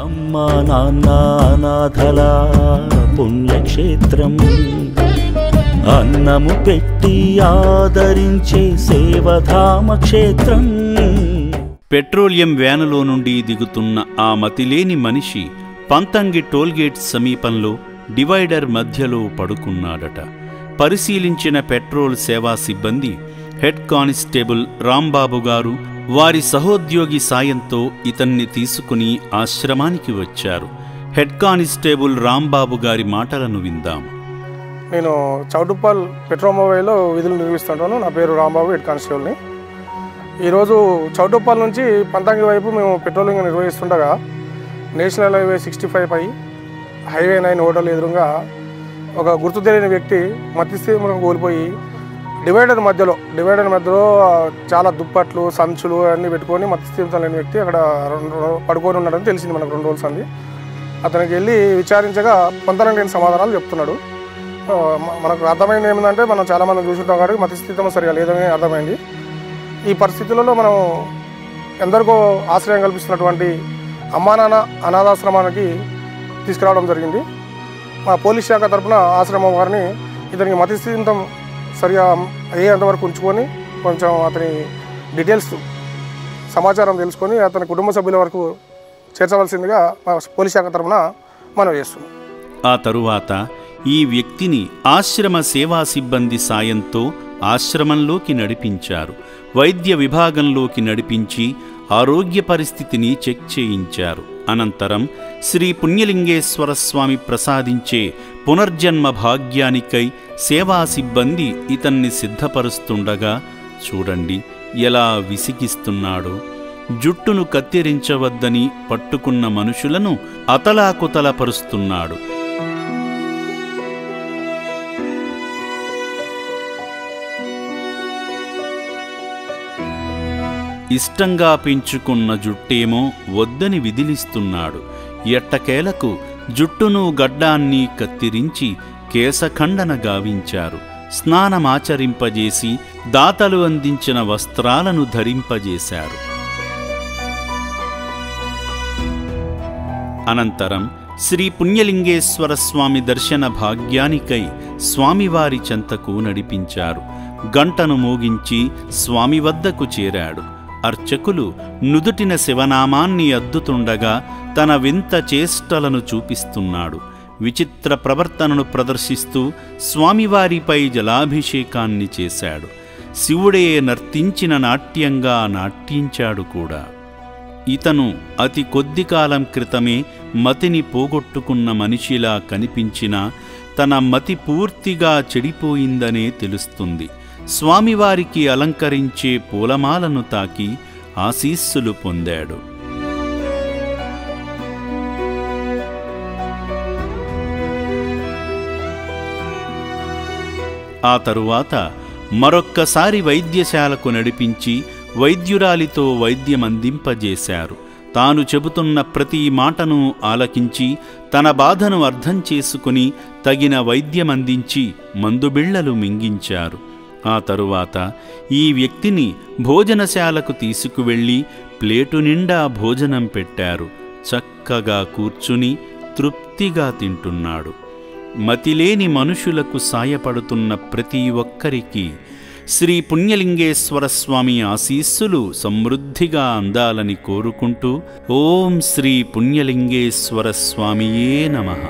అమ్మా నాన్న అనాథల పుణ్యక్షేత్రం, అన్నము పెట్టి ఆదరించే సేవధామ క్షేత్రం. పెట్రోలియం వ్యానులో నుండి దిగుతున్న ఆ మతిలేని మనిషి పంతంగి టోల్గేట్ సమీపంలో డివైడర్ మధ్యలో పడుకున్నాడట. పరిశీలించిన పెట్రోల్ సేవా సిబ్బంది హెడ్ కానిస్టేబుల్ రాంబాబు గారు వారి సహోద్యోగి సాయంతో ఇతన్ని తీసుకుని ఆశ్రమానికి వచ్చారు. హెడ్ కానిస్టేబుల్ రాంబాబు గారి మాటలను విందాం. నేను చౌటుప్పల్ పెట్రోమొబైల్లో విధులు నిర్వహిస్తుంటాను. నా పేరు రాంబాబు, హెడ్ కానిస్టేబుల్ని. ఈరోజు చౌటుప్పల్ నుంచి పంతంగి వైపు మేము పెట్రోలింగ్ నిర్వహిస్తుండగా నేషనల్ హైవే 65 పై హైవే 9 హోటల్ ఎదురుగా ఒక గుర్తు తెలియని వ్యక్తి మతిస్థిమితం కోల్పోయి డివైడర్ మధ్యలో చాలా దుప్పట్లు, సంచులు అన్నీ పెట్టుకొని మతిస్థిమితం లేని వ్యక్తి అక్కడ పడుకొని ఉన్నాడని తెలిసింది మనకు 2 రోజులు అంది. అతనికి వెళ్ళి విచారించగా పొందడం లేని సమాధానాలు చెప్తున్నాడు. మనకు అర్థమైంది ఏమిటంటే, మనం చాలామంది చూసుకుంటాం కాబట్టి మతిస్థితం సరిగా లేదని అర్థమైంది. ఈ పరిస్థితులలో మనం ఎందరికో ఆశ్రయం కల్పిస్తున్నటువంటి అమ్మా నాన్న అనాథాశ్రమానికి తీసుకురావడం జరిగింది. మా పోలీస్ శాఖ తరఫున ఆశ్రమం వారిని ఇతనికి మతిస్థిమితం సరిగా అయ్యేంతవరకు ఉంచుకొని కొంచెం అతని డీటెయిల్స్ సమాచారం తెలుసుకొని అతని కుటుంబ సభ్యుల వరకు చేర్చవలసిందిగా మా పోలీస్ శాఖ తరఫున మనం చేస్తున్నాం. ఆ తరువాత ఈ వ్యక్తిని ఆశ్రమ సేవా సిబ్బంది సాయంతో ఆశ్రమంలోకి నడిపించారు. వైద్య విభాగంలోకి నడిపించి ఆరోగ్య పరిస్థితిని చెక్ చేయించారు. అనంతరం శ్రీ పుణ్యలింగేశ్వర స్వామి ప్రసాదించే పునర్జన్మ భాగ్యానికై సేవా సిబ్బంది ఇతన్ని సిద్ధపరుస్తుండగా చూడండి ఎలా విసిగిస్తున్నాడో. జుట్టును కత్తిరించవద్దని పట్టుకున్న మనుషులను అతలాకుతలపరుస్తున్నాడు. ఇష్టంగా పెంచుకున్న జుట్టేమో వద్దని విదిలిస్తున్నాడు. ఎట్టకేలకు జుట్టును గడ్డాన్ని కత్తిరించి కేశఖండన గావించారు. స్నానమాచరింపజేసి దాతలు అందించిన వస్త్రాలను ధరింపజేశారు. అనంతరం శ్రీ పుణ్యలింగేశ్వర స్వామి దర్శన భాగ్యానికై స్వామివారి చెంతకు నడిపించారు. గంటను మోగించి స్వామి వద్దకు చేరాడు. అర్చకులు నుదుటిన శివనామాన్ని అద్దుతుండగా తన వింత చేష్టలను చూపిస్తున్నాడు. విచిత్ర ప్రవర్తనను ప్రదర్శిస్తూ స్వామివారిపై జలాభిషేకాన్ని చేశాడు. శివుడే నర్తించిన నాట్యంగా నాట్యించాడు కూడా. ఇతను అతి కొద్ది కాలం క్రితమే మతిని పోగొట్టుకున్న మనిషిలా కనిపించినా తన మతి పూర్తిగా చెడిపోయిందనే తెలుస్తుంది. స్వామివారికి అలంకరించే పూలమాలను తాకి ఆశీస్సులు పొందాడు. ఆ తరువాత మరొక్కసారి వైద్యశాలకు నడిపించి వైద్యురాలితో వైద్యమందింపజేశారు. తాను చెబుతున్న ప్రతి మాటను ఆలకించి తన బాధను అర్థం చేసుకుని తగిన వైద్యమందించి మందుబిళ్లలు మింగించారు. ఆ తరువాత ఈ వ్యక్తిని భోజనశాలకు తీసుకువెళ్ళి ప్లేటు నిండా భోజనం పెట్టారు. చక్కగా కూర్చుని తృప్తిగా తింటున్నాడు. మతిలేని మనుషులకు సాయపడుతున్న ప్రతి ఒక్కరికి శ్రీ పుణ్యలింగేశ్వర స్వామి ఆశీస్సులు సమృద్ధిగా అందాలని కోరుకుంటూ ఓం శ్రీ పుణ్యలింగేశ్వర స్వామియే నమః.